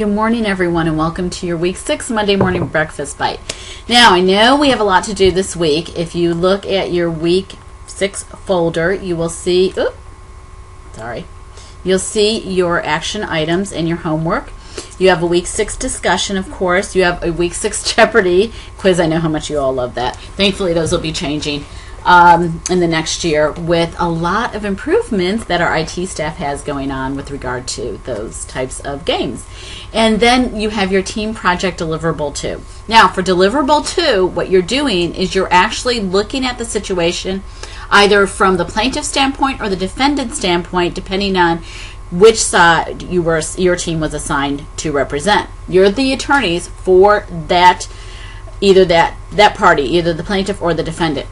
Good morning, everyone, and welcome to your Week 6 Monday Morning Breakfast Bite. Now, I know we have a lot to do this week. If you look at your Week 6 folder, you will see, you'll see your action items and your homework. You have a Week 6 discussion, of course. You have a Week 6 Jeopardy quiz. I know how much you all love that. Thankfully, those will be changing in the next year with a lot of improvements that our IT staff has going on with regard to those types of games. And then you have your team project deliverable 2. Now, for deliverable 2, what you're doing is you're actually looking at the situation either from the plaintiff standpoint or the defendant standpoint, depending on which side your team was assigned to represent. You're the attorneys for that party, either the plaintiff or the defendant.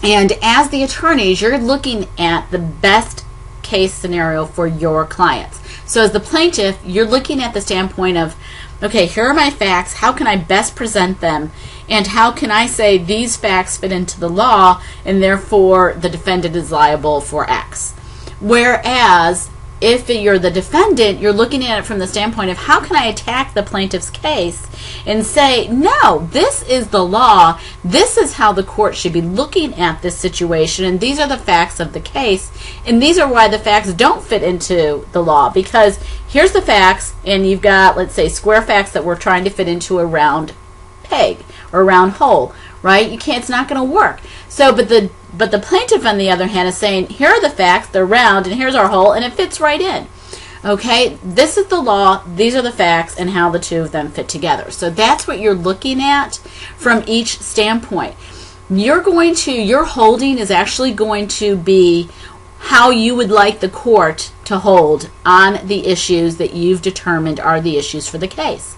And as the attorneys, you're looking at the best case scenario for your clients. So as the plaintiff, you're looking at the standpoint of, okay, here are my facts, how can I best present them, and how can I say these facts fit into the law, and therefore the defendant is liable for X. Whereas if you're the defendant, you're looking at it from the standpoint of how can I attack the plaintiff's case and say, no, this is the law, this is how the court should be looking at this situation, and these are the facts of the case, and these are why the facts don't fit into the law, because here's the facts, and you've got, let's say, square facts that we're trying to fit into a round peg or a round hole, right? It's not going to work. So, but the plaintiff, on the other hand, is saying, here are the facts, they're round, and here's our hole, and it fits right in. Okay, this is the law, these are the facts, and how the two of them fit together. So that's what you're looking at from each standpoint. Your holding is actually going to be how you would like the court to hold on the issues that you've determined are the issues for the case.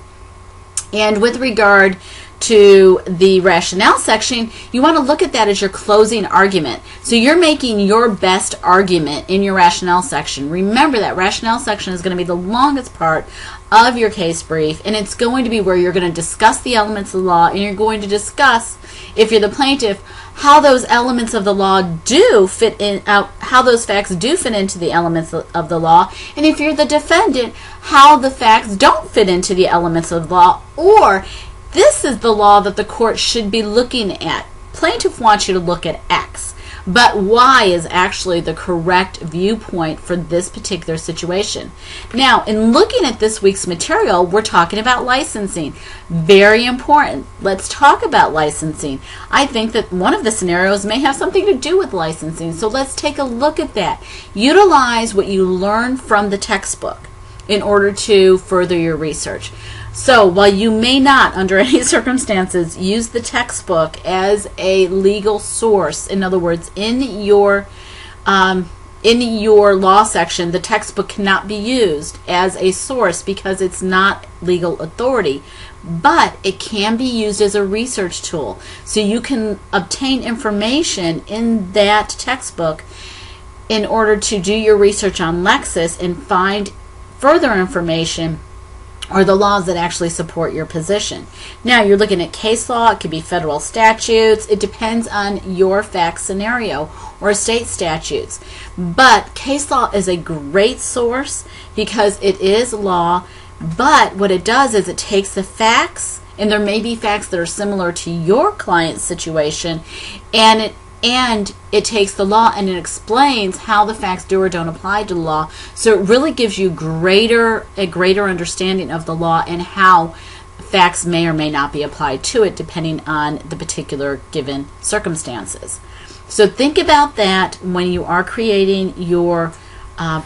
And with regard to the rationale section, you want to look at that as your closing argument. So you're making your best argument in your rationale section. Remember that rationale section is going to be the longest part of your case brief, and it's going to be where you're going to discuss the elements of the law, and you're going to discuss, if you're the plaintiff, how those elements of the law do fit in, how those facts do fit into the elements of the law, and if you're the defendant, how the facts don't fit into the elements of the law, or this is the law that the court should be looking at. Plaintiff wants you to look at X, but Y is actually the correct viewpoint for this particular situation. Now, in looking at this week's material, we're talking about licensing. Very important. Let's talk about licensing. I think that one of the scenarios may have something to do with licensing, so let's take a look at that. Utilize what you learn from the textbook in order to further your research. So while you may not, under any circumstances, use the textbook as a legal source, in other words, in your law section, the textbook cannot be used as a source because it's not legal authority, but it can be used as a research tool. So you can obtain information in that textbook in order to do your research on Lexis and find further information or the laws that actually support your position. Now, you're looking at case law, it could be federal statutes, it depends on your fact scenario, or state statutes. But case law is a great source because it is law, but what it does is it takes the facts, and there may be facts that are similar to your client's situation, and it takes the law and it explains how the facts do or don't apply to the law. So it really gives you a greater understanding of the law and how facts may or may not be applied to it depending on the particular given circumstances. So think about that when you are creating your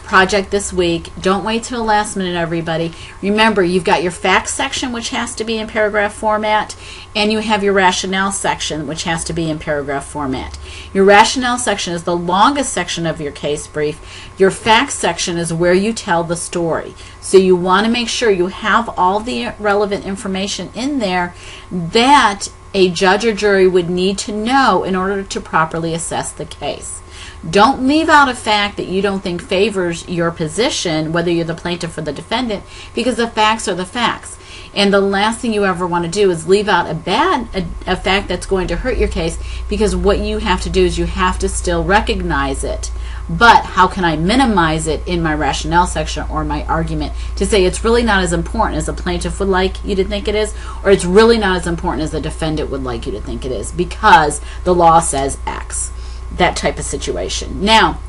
project this week. Don't wait till the last minute, everybody. Remember, you've got your facts section, which has to be in paragraph format, and you have your rationale section, which has to be in paragraph format. Your rationale section is the longest section of your case brief. Your facts section is where you tell the story. So you want to make sure you have all the relevant information in there that a judge or jury would need to know in order to properly assess the case. Don't leave out a fact that you don't think favors your position, whether you're the plaintiff or the defendant, because the facts are the facts. And the last thing you ever want to do is leave out a fact that's going to hurt your case, because what you have to do is you have to still recognize it. But how can I minimize it in my rationale section or my argument to say it's really not as important as the plaintiff would like you to think it is, or it's really not as important as the defendant would like you to think it is because the law says X. That type of situation. Now,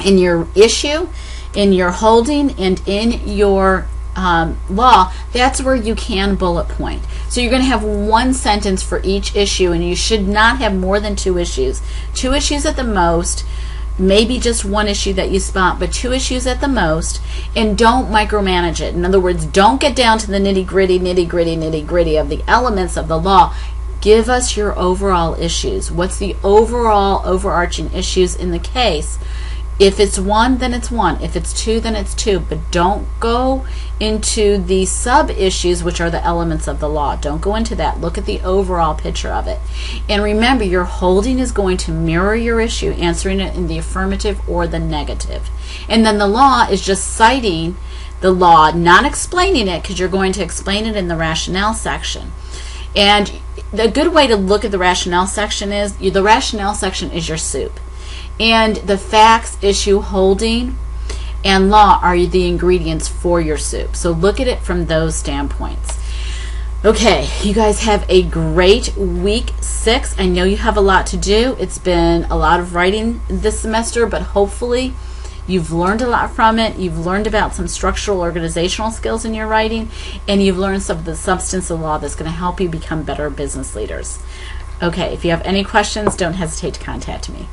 in your issue, in your holding, and in your law, that's where you can bullet point. So you're going to have one sentence for each issue, and you should not have more than 2 issues. 2 issues at the most, maybe just 1 issue that you spot, but 2 issues at the most, and don't micromanage it. In other words, don't get down to the nitty-gritty of the elements of the law. Give us your overall issues. What's the overall overarching issues in the case? If it's 1, then it's 1. If it's 2, then it's 2. But don't go into the sub-issues, which are the elements of the law. Don't go into that. Look at the overall picture of it. And remember, your holding is going to mirror your issue, answering it in the affirmative or the negative. And then the law is just citing the law, not explaining it, because you're going to explain it in the rationale section. And the good way to look at the rationale section is, the rationale section is your soup. And the facts, issue, holding, and law are the ingredients for your soup. So look at it from those standpoints. Okay, you guys have a great week 6. I know you have a lot to do. It's been a lot of writing this semester, but hopefully you've learned a lot from it. You've learned about some structural organizational skills in your writing, and you've learned some of the substance of law that's going to help you become better business leaders. Okay, if you have any questions, don't hesitate to contact me.